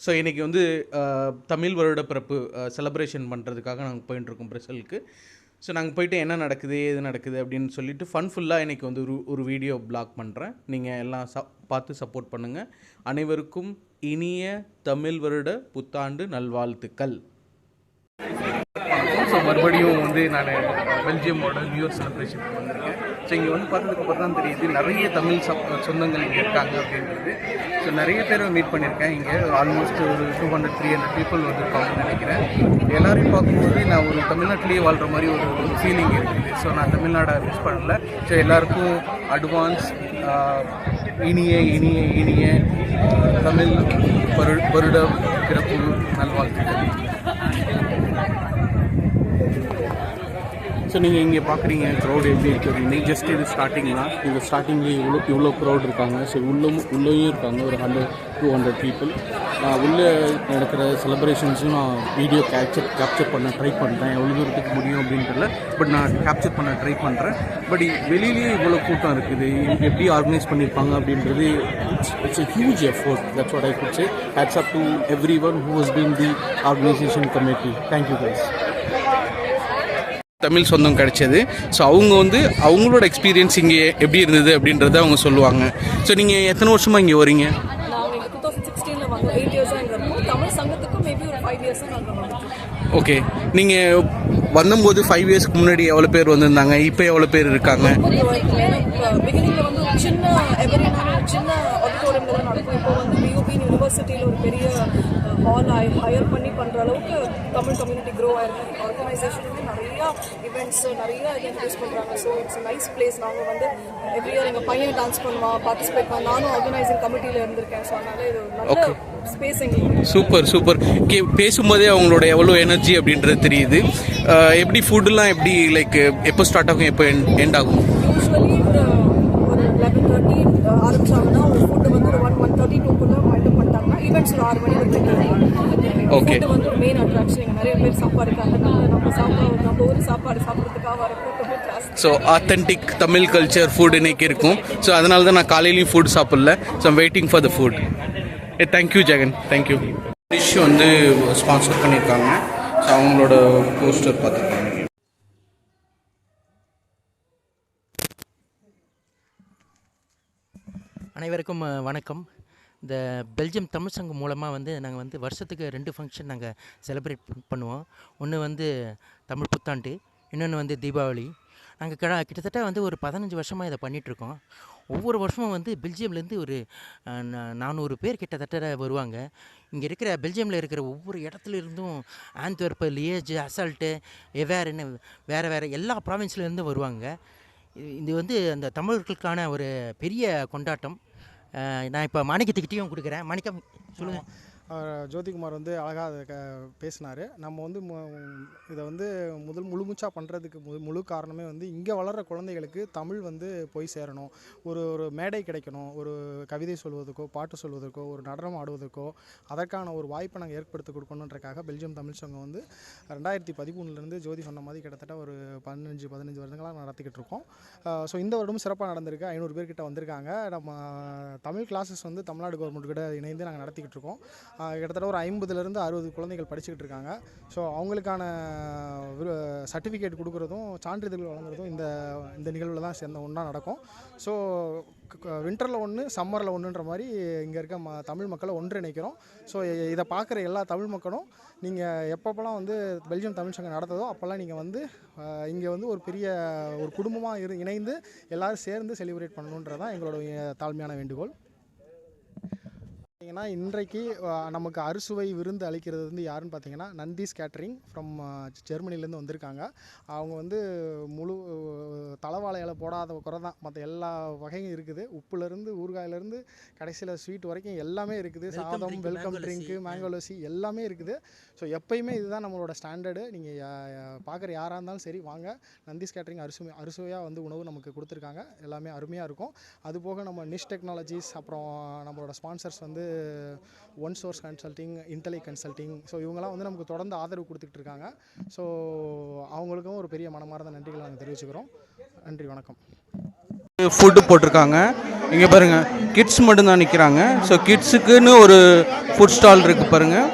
So இன்றைக்கி வந்து தமிழ் வருட பிறப்பு செலிப்ரேஷன் பண்ணுறதுக்காக நாங்கள் போயிட்டுருக்கோம் பிரசலுக்கு. ஸோ நாங்கள் போயிட்டு என்ன நடக்குது ஏது நடக்குது அப்படின்னு சொல்லிட்டு ஃபுல்லாக இன்றைக்கி வந்து ஒரு வீடியோ பிளாக் பண்ணுறேன். நீங்கள் எல்லாம் பார்த்து சப்போர்ட் பண்ணுங்கள். அனைவருக்கும் இனிய தமிழ் வருட புத்தாண்டு நல்வாழ்த்துக்கள். ஸோ மறுபடியும் வந்து நான் பெல்ஜியமோட நியூ இயர் செலிப்ரேஷன் வந்திருக்கேன். ஸோ இங்கே வந்து பார்த்ததுக்கப்புறம் தான் தெரியுது நிறைய தமிழ் சொந்தங்கள் இங்கே இருக்காங்க அப்படின்றது. ஸோ நிறைய பேரை மீட் பண்ணியிருக்கேன். இங்கே ஆல்மோஸ்ட் ஒரு 200-300 பீப்புள் வந்துருப்பாங்கன்னு நினைக்கிறேன். எல்லாரையும் பார்க்கும்போது நான் ஒரு தமிழ்நாட்டிலேயே வாழ்கிற மாதிரி ஒரு ஃபீலிங் இருக்குது. ஸோ நான் தமிழ்நாடை மிஸ் பண்ணல. ஸோ எல்லாருக்கும் அட்வான்ஸ் இனிய இனிய இனிய தமிழ் வருட பிறப்பு நல்வாழ்த்துக்கள். ஸோ நீங்கள் இங்கே பார்க்குறீங்க க்ரௌட் எப்படி இருக்குது. இன்றைக்கி ஜஸ்ட் இது ஸ்டார்டிங் தான். இங்கே ஸ்டார்டிங்லேயே இவ்வளோ க்ரௌட் இருக்காங்க. ஸோ உள்ளேயும் இருக்காங்க ஒரு 100-200 பீப்புள். உள்ளே நடக்கிற செலிப்ரேஷன்ஸும் நான் வீடியோ கேப்சர் பண்ண ட்ரை பண்ணுறேன். எவ்வளோ தூரத்துக்கு முடியும் அப்படின்றதுல பட் நான் கேப்சர் பண்ண ட்ரை பண்ணுறேன். பட் வெளியிலேயே இவ்வளோ கூட்டம் இருக்குது. எப்படி ஆர்கனைஸ் பண்ணியிருப்பாங்க அப்படின்றது it's a huge effort. That's what I could say. Hats off to everyone who has been the organisation committee. Thank you guys. Tamil சொந்தம் கிடைச்சது. ஸோ அவங்க வந்து அவங்களோட எக்ஸ்பீரியன்ஸ் இங்கே எப்படி இருந்தது அப்படின்றத அவங்க சொல்லுவாங்க. ஸோ நீங்கள் எத்தனை வருஷமாக இங்கே வரீங்க? ஓகே, நீங்கள் வந்தபோது 5 இயர்ஸ்க்கு முன்னாடி எவ்வளோ பேர் வந்திருந்தாங்க, இப்போ எவ்வளோ பேர் இருக்காங்க? யூனிவர்சிட்டியில் ஒரு பெரிய ஹால் ஹையர் பண்ணி பண்ணுற அளவுக்கு தமிழ் கம்யூனிட்டி க்ரோ ஆயிருக்கு. ஆர்கனைசேஷன் வந்து நிறையா இவெண்ட்ஸ் நிறைய இன்ட்ரடியூஸ் பண்ணுறாங்க. So it's nice place. நாங்கள் வந்து எவ்ரி இயர் எங்கள் பையன் டான்ஸ் பண்ணுவான், பார்ட்டிசிபேட் பண்ணுவான். நானும் ஆர்கனைசிங் கமிட்டியில் இருந்திருக்கேன். ஸோ அதனால இது நல்ல ஸ்பேஸ் எங்களுக்கு. சூப்பர். பேசும்போதே அவங்களோட எவ்வளோ எனர்ஜி அப்படின்றது தெரியுது. எப்படி ஃபுட்டுலாம் எப்படி லைக் எப்போ ஸ்டார்ட் ஆகும், எப்போ எண்ட் ஆகும்? யூஸ்வலி ஒரு 11:30 ஆரம்பிச்சாங்கன்னா ஒரு ஃபுட்டு வந்து ஒரு 1:32 மைண்ட் பண்ணிட்டாங்கன்னா ஈவெண்ட்ஸ் ஒரு 6 மணி வரைக்கும். ஓகே, வந்து ஒரு மெயின் அட்ராக்ஷன். எங்கள் நிறைய பேர் சாப்பாடுக்காக நம்ம ஊர் சாப்பாடு சாப்பிட்றதுக்காக வர கூட்டம் ஜாஸ்தி. So authentic Tamil culture food இன்னைக்கு இருக்கும். ஸோ அதனால தான் நான் காலையிலையும் ஃபுட் சாப்பிடல. So I'm waiting for the food. Thank you Jagan, thank you. Dish வந்து ஸ்பான்சர் பண்ணியிருக்காங்க. ஸோ அவங்களோட போஸ்டர் பார்த்துருக்காங்க. அனைவருக்கும் வணக்கம். இந்த பெல்ஜியம் தமிழ் சங்கம் மூலமாக வந்து நாங்கள் வந்து வருஷத்துக்கு 2 ஃபங்க்ஷன் நாங்கள் செலிப்ரேட் பண்ணுவோம். ஒன்று வந்து தமிழ் புத்தாண்டு, இன்னொன்று வந்து தீபாவளி. நாங்கள் கிட்டத்தட்ட வந்து ஒரு 15 வருஷமாக இதை பண்ணிகிட்ருக்கோம். ஒவ்வொரு வருஷமும் வந்து பெல்ஜியம்லேருந்து ஒரு 400 பேர் கிட்டத்தட்ட வருவாங்க. இங்கே இருக்கிற பெல்ஜியமில் இருக்கிற ஒவ்வொரு இடத்துல இருந்தும் ஆந்த்வெர்ப், லியேஜ், அசால்ட்டு, எவேர்னு வேறு எல்லா ப்ராவின்ஸ்லேருந்தும் வருவாங்க. இது வந்து அந்த தமிழர்களுக்கான ஒரு பெரிய கொண்டாட்டம். நான் இப்போ மாணிக்கத்துக்கிட்டேயும் கொடுக்குறேன். மாணிக்கம் சொல்லுங்கள். ஜோதிகுமார் வந்து அழகாக அதை பேசினார். நம்ம வந்து இதை வந்து முழுமூச்சாக பண்ணுறதுக்கு முழு காரணமே வந்து இங்கே வளர்கிற குழந்தைகளுக்கு தமிழ் வந்து போய் சேரணும். ஒரு மேடை கிடைக்கணும். ஒரு கவிதை சொல்வதற்கோ, பாட்டு சொல்வதற்கோ, ஒரு நடனம் ஆடுவதற்கோ அதற்கான ஒரு வாய்ப்பை நாங்கள் ஏற்படுத்தி கொடுக்கணுன்றக்காக பெல்ஜியம் தமிழ் சங்கம் வந்து 2013 ஜோதி சொன்ன மாதிரி கிட்டத்தட்ட ஒரு 15 வருடங்களாக நடத்திக்கிட்டு இருக்கோம். ஸோ இந்த வருடமும் சிறப்பாக நடந்திருக்கு. 500 பேர்கிட்ட வந்திருக்காங்க. நம்ம தமிழ் கிளாஸஸ் வந்து தமிழ்நாடு கவர்மெண்ட் கிட்ட இணைந்து நாங்கள் நடத்திக்கிட்டு இருக்கோம். கிட்டத்தட்ட ஒரு 50லேருந்து 60 குழந்தைகள் படிச்சுக்கிட்டு இருக்காங்க. ஸோ அவங்களுக்கான சர்டிஃபிகேட் கொடுக்குறதும் சான்றிதழ்கள் வழங்குறதும் இந்த நிகழ்வில் தான் சேர்ந்த ஒன்றா நடக்கும். ஸோ வின்டரில் ஒன்று, சம்மரில் ஒன்றுன்ற மாதிரி இங்கே இருக்க தமிழ் மக்களை ஒன்றிணைக்கிறோம். ஸோ இதை பார்க்குற எல்லா தமிழ் மக்களும் நீங்கள் எப்பப்போலாம் வந்து பெல்ஜியம் தமிழ் சங்கம் நடத்ததோ அப்போல்லாம் நீங்கள் வந்து இங்கே வந்து ஒரு பெரிய ஒரு குடும்பமாக இணைந்து எல்லோரும் சேர்ந்து செலிப்ரேட் பண்ணணுன்றது தான் எங்களோட தாழ்மையான வேண்டுகோள். பார்த்தீங்கன்னா இன்றைக்கு நமக்கு அறுசுவை விருந்து அளிக்கிறது வந்து யாருன்னு பார்த்தீங்கன்னா நந்தீஸ் கேட்டரிங் ஃப்ரம் ஜெர்மனிலேருந்து வந்திருக்காங்க. அவங்க வந்து முழு தலைவாழை இலை போடாத குறை தான், மற்ற எல்லா வகையும் இருக்குது. உப்புலேருந்து ஊறுகாயிலேருந்து கடைசியில் ஸ்வீட் வரைக்கும் எல்லாமே இருக்குது. சாதம், வெல்கம் ட்ரிங்க்கு, மேங்கோ லஸ்ஸி எல்லாமே இருக்குது. ஸோ எப்பயுமே இதுதான் நம்மளோட ஸ்டாண்டர்டு. நீங்கள் பார்க்குற யாராக இருந்தாலும் சரி வாங்க. நந்தீஸ் கேட்டரிங் அறுசுவையாக வந்து உணவு நமக்கு கொடுத்துருக்காங்க. எல்லாமே அருமையாக இருக்கும். அதுபோக நம்ம நிஷ் டெக்னாலஜிஸ், அப்புறம் நம்மளோட ஸ்பான்சர்ஸ் வந்து one source consulting, இன்டெலி consulting, so இவங்கெல்லாம் வந்து நமக்கு தொடர்ந்து ஆதரவு கொடுத்துக்கிட்டு இருக்காங்க. ஸோ அவங்களுக்கும் ஒரு பெரிய மனமார்ந்த நன்றிகளை நாங்கள் தெரிவிச்சுக்கிறோம். நன்றி, வணக்கம். ஃபுட்டு போட்டிருக்காங்க. இங்கே பாருங்கள் கிட்ஸ் மட்டும்தான் நிற்கிறாங்க. ஸோ கிட்ஸுக்குன்னு ஒரு ஃபுட் ஸ்டால் இருக்குது பாருங்கள்.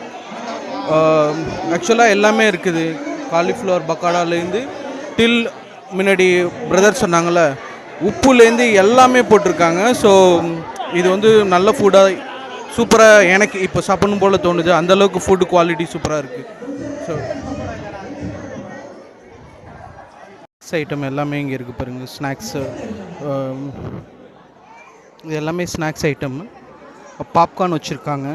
ஆக்சுவலாக எல்லாமே இருக்குது. காலிஃப்ளவர் பக்காடாலேருந்து டில் முன்னாடி பிரதர் சொன்னாங்கள்ல உப்புலேருந்து எல்லாமே போட்டிருக்காங்க. ஸோ இது வந்து நல்ல ஃபுட்டாக சூப்பராக எனக்கு இப்போ சாப்பிடணும் போல் தோணுது. அந்தளவுக்கு ஃபுட்டு குவாலிட்டி சூப்பராக இருக்குது. ஸோ ஐட்டம் எல்லாமே இங்கே இருக்குது பாருங்கள். ஸ்நாக்ஸு இது எல்லாமே ஸ்நாக்ஸ் ஐட்டம். பாப்கார்ன் வச்சுருக்காங்க,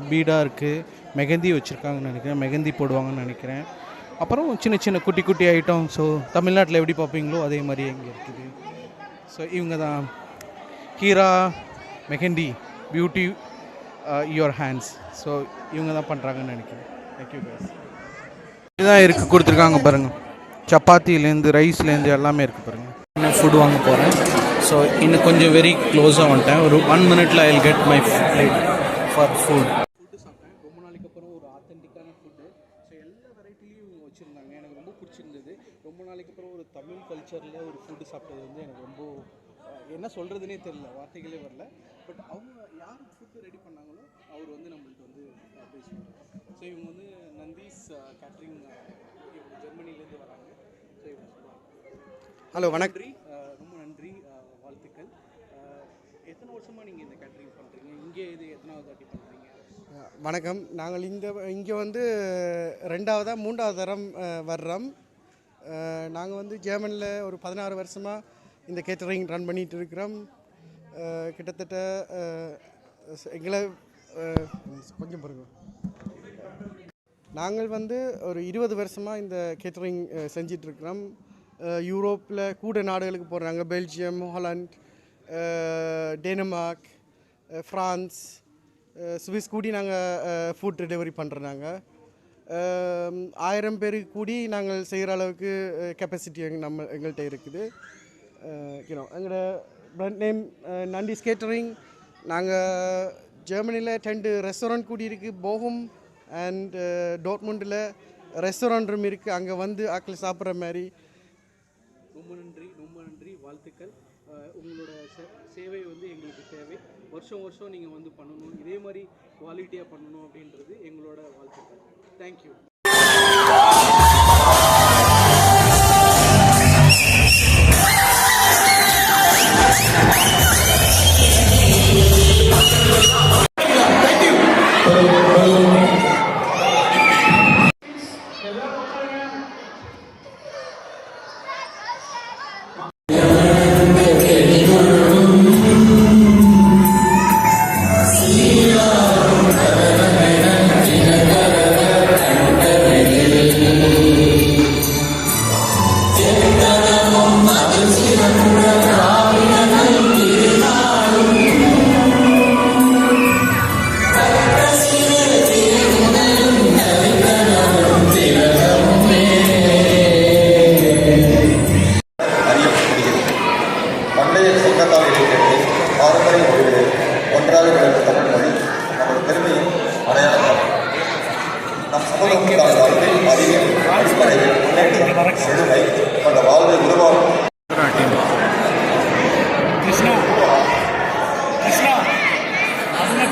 பீடா இருக்குது, மெகந்தி வச்சுருக்காங்கன்னு நினைக்கிறேன், மெகந்தி போடுவாங்கன்னு நினைக்கிறேன். அப்புறம் சின்ன சின்ன குட்டி குட்டி ஐட்டம். ஸோ தமிழ்நாட்டில் எப்படி பார்ப்பீங்களோ அதே மாதிரி இங்கே இருக்குது. ஸோ இவங்க தான் Keera mehndi beauty your hands. So இவங்க தான் பண்ணுறாங்கன்னு நினைக்கிறேன். Thank you guys. இதுதான் இருக்குது கொடுத்துருக்காங்க பாருங்கள். சப்பாத்திலேருந்து ரைஸ்லேருந்து எல்லாமே இருக்குது பாருங்கள். இன்னும் ஃபுட் வாங்க போகிறேன். ஸோ இன்னும் கொஞ்சம் வெரி க்ளோஸாக வந்துட்டேன். ஒரு 1 minute I will get my plate for food. Food சாப்பிட்டேன் ரொம்ப நாளைக்கு அப்புறம். ஒரு ஆத்தென்டிக்கான ஃபுட்டு. ஸோ எல்லா வெரைட்டிலையும் வச்சுருந்தாங்க. எனக்கு ரொம்ப பிடிச்சிருந்தது. ரொம்ப நாளைக்கு அப்புறம் ஒரு தமிழ் கல்ச்சரில் ஒரு ஃபுட்டு சாப்பிட்டது வந்து எனக்கு ரொம்ப என்ன சொல்கிறதுனே தெரியல, வார்த்தைகளே வரல. பட் அவங்க யார் ஃபுட்டு ரெடி பண்ணாங்களோ அவர் வந்து நம்மளுக்கு வந்து பேசுவாங்க. ஸோ இவங்க வந்து நந்தீஸ் கேட்ரிங், இவங்க ஜெர்மனிலேருந்து வராங்க. ஸோ இவங்க ஹலோ வணக்கம். ரொம்ப நன்றி, வாழ்த்துக்கள். எத்தனை வருஷமாக நீங்கள் இந்த கேட்ரிங் பண்ணுறீங்க? இங்கே இது எத்தனாவது வாட்டி பண்ணுறீங்க? வணக்கம். நாங்கள் இங்கே வந்து 2வது 3வது தரம் வர்றோம். நாங்கள் வந்து ஜெர்மனியில் ஒரு 16 வருஷமாக இந்த கேட்டரிங் ரன் பண்ணிகிட்டு இருக்கிறோம். கிட்டத்தட்ட எங்களை கொஞ்சம் பாருங்க. நாங்கள் வந்து ஒரு 20 வருஷமாக இந்த கேட்டரிங் செஞ்சிட்ருக்கிறோம். யூரோப்பில் கூட நாடுகளுக்கு போகிறாங்க. Belgium, Holland, Denmark, France, Swiss கூடி நாங்கள் ஃபுட் டெலிவரி பண்ணுறோம். நாங்கள் 1000 பேருக்கு கூடி நாங்கள் செய்கிற அளவுக்கு கெப்பாசிட்டி எங்கள்கிட்ட இருக்குது. எங்களோட பிராண்ட் நேம் நண்டீஸ் கேட்டரிங். நாங்கள் ஜெர்மனியில் 2 ரெஸ்டாரண்ட் கூடி இருக்குது. போகும் அண்ட் டோர்ட்முண்டில் ரெஸ்டாரண்ட்டும் இருக்குது. அங்கே வந்து ஆக்கள் சாப்பிட்ற மாதிரி. ரொம்ப நன்றி, ரொம்ப நன்றி, வாழ்த்துக்கள். உங்களோட சேவை வந்து எங்களுக்கு தேவை. வருஷம் வருஷம் நீங்கள் வந்து பண்ணணும், இதே மாதிரி குவாலிட்டியாக பண்ணணும் அப்படின்றது எங்களோட வாழ்த்துக்கள். தேங்க்யூ.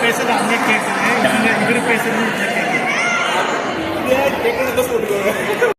பேசுறது அங்கே கேட்குது, இவர் பேசுறது கேட்குறது.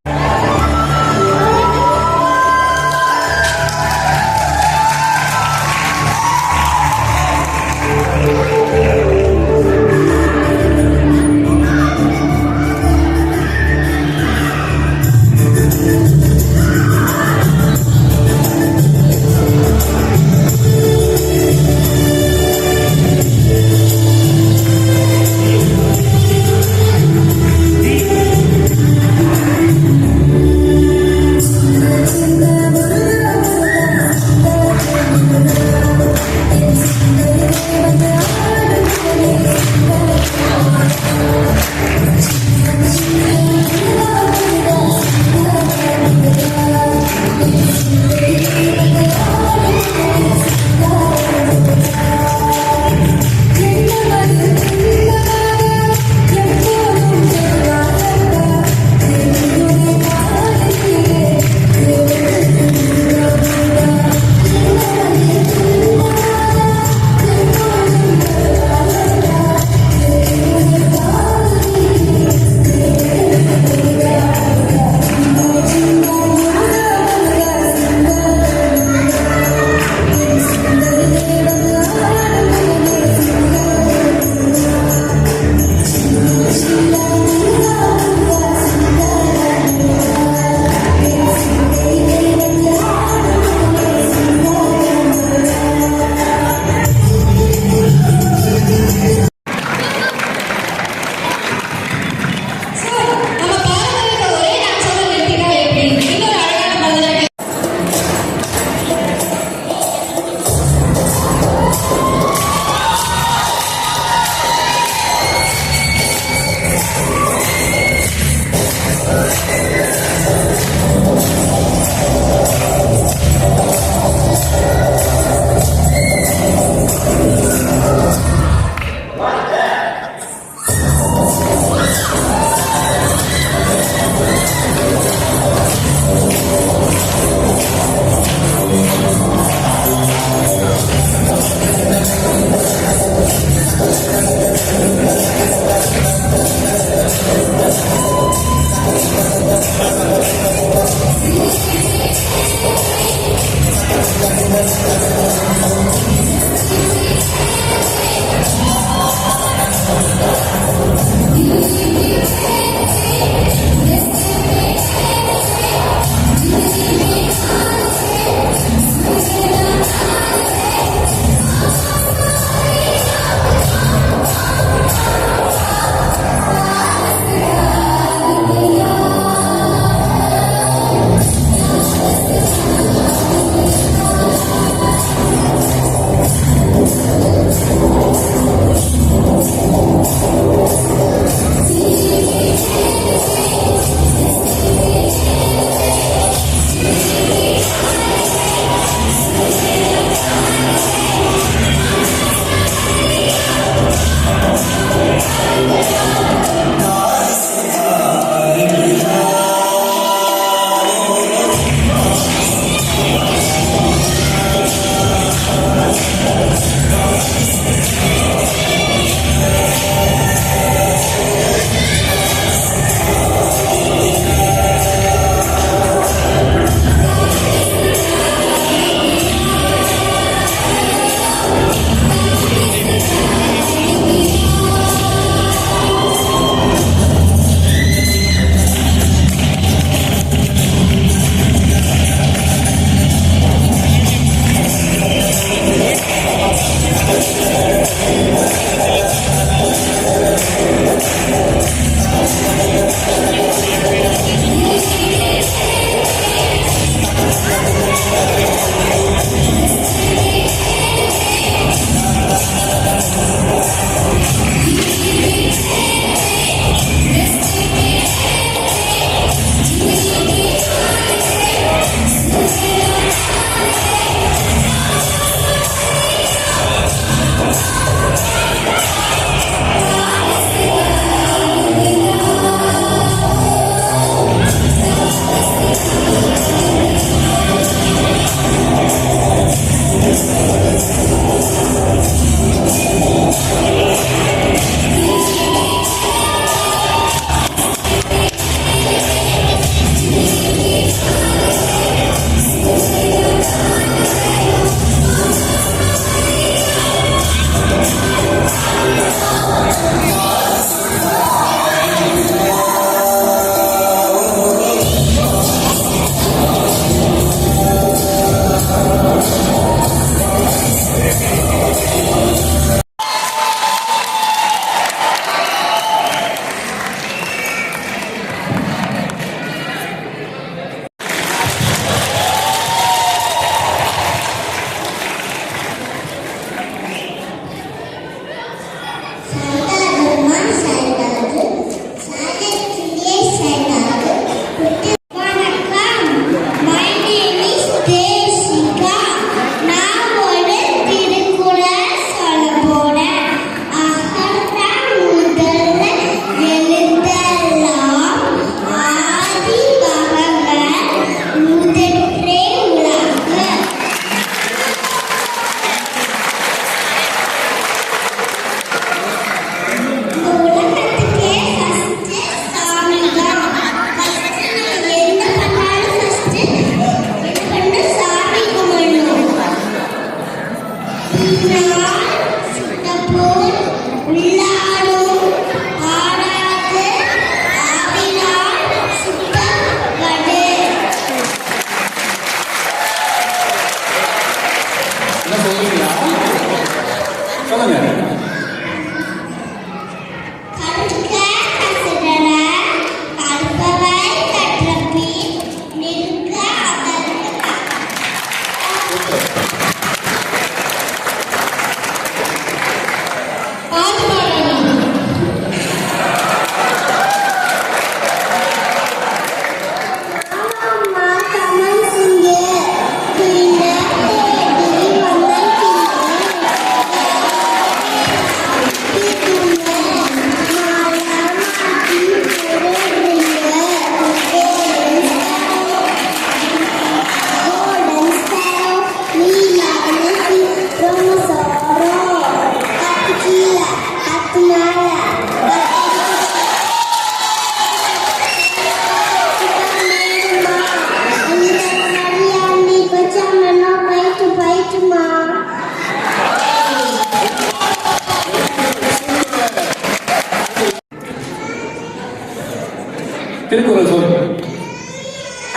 திருக்குறள் சொல்லுங்க.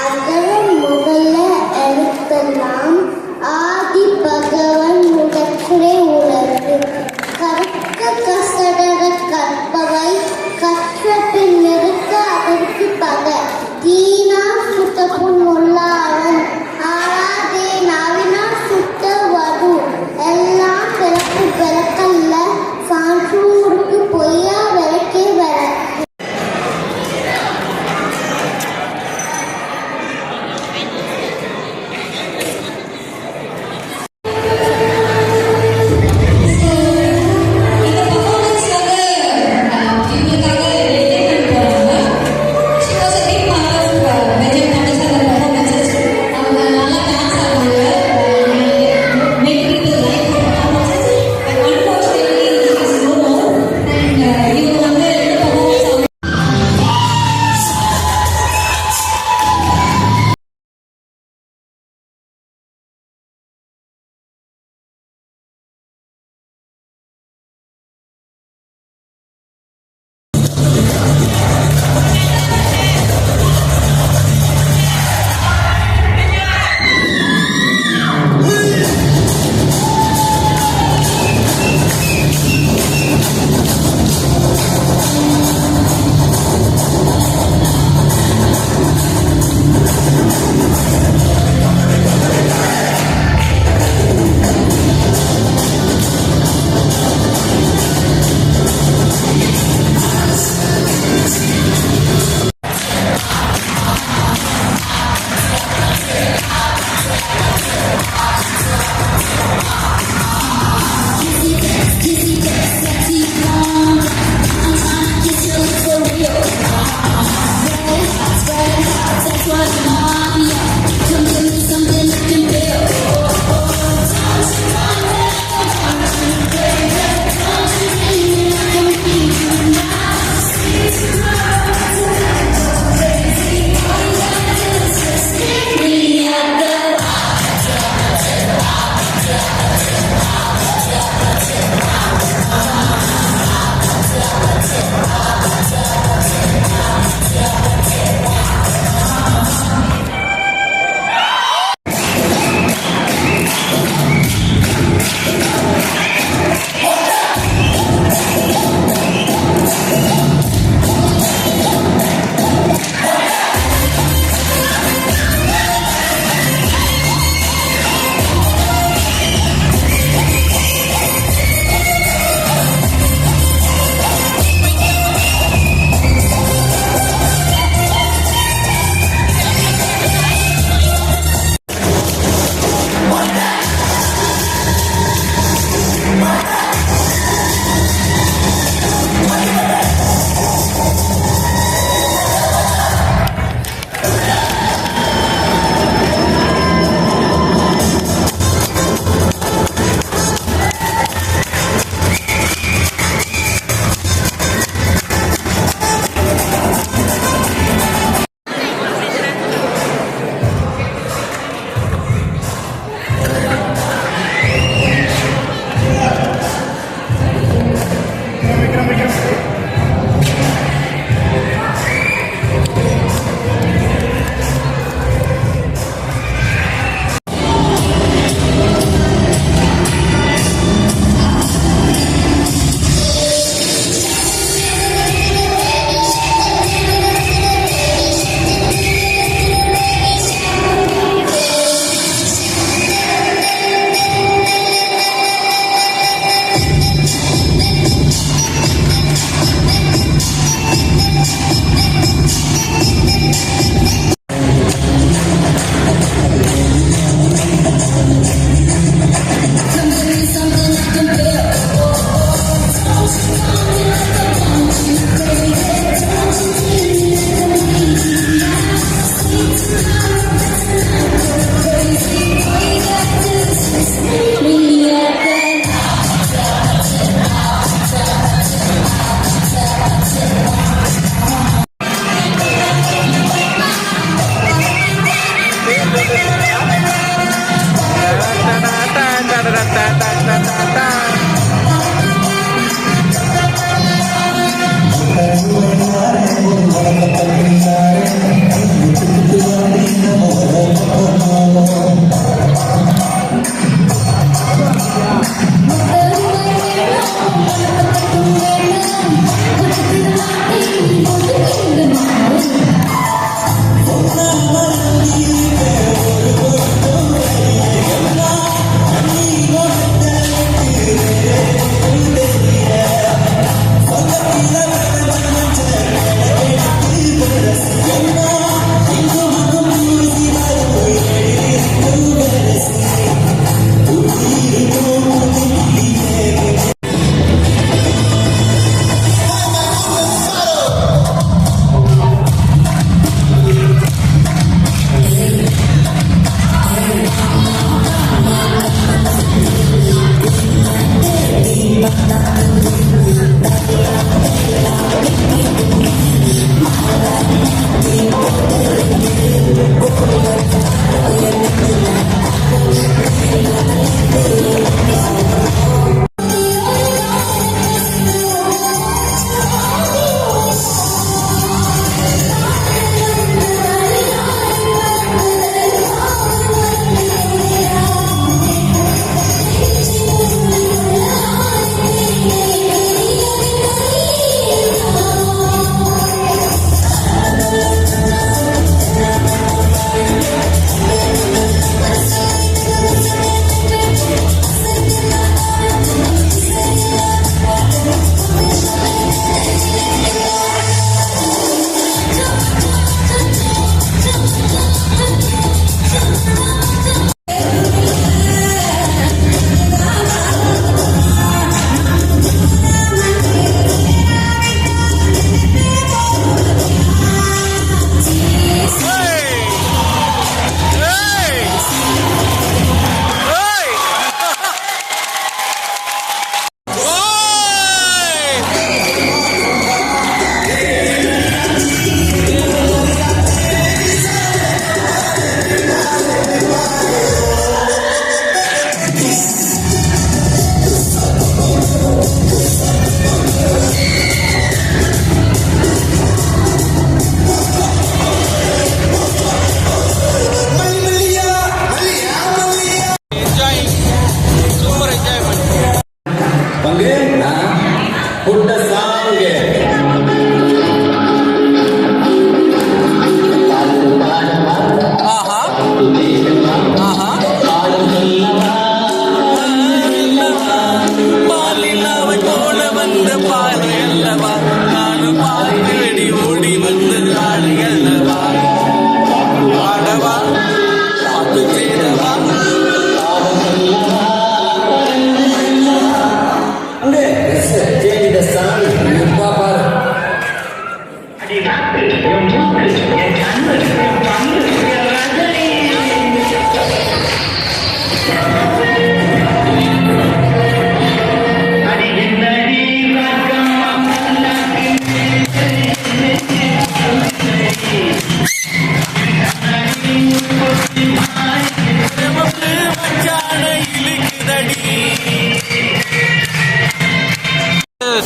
அகரம் முதல எழுத்தெல்லாம் ஆதி பகவன் முதற்றே உலகு. கற்க கசடர கற்பவை கற்ற பின் நிறுத்த அதற்கு பகை. தீனா சுத்த புண் உள்ளாவன் ஆறாதே நாவினா சுத்த வரு. எல்லாம் பிறப்பு பிறக்கல்ல சான்றூருக்கு பொய்யா விளக்கே வர.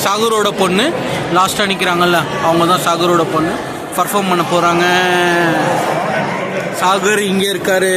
சாகரோட பொண்ணு லாஸ்ட்டாக நிற்கிறாங்கல்ல, அவங்க தான் சாகரோட பொண்ணு பர்ஃபார்ம் பண்ண போகிறாங்க. சாகர் இங்கே இருக்காரு.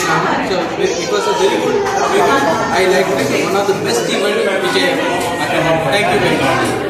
பேசினாங்க. So it was a very good. I like one of the best event which I attended. Thank you very much.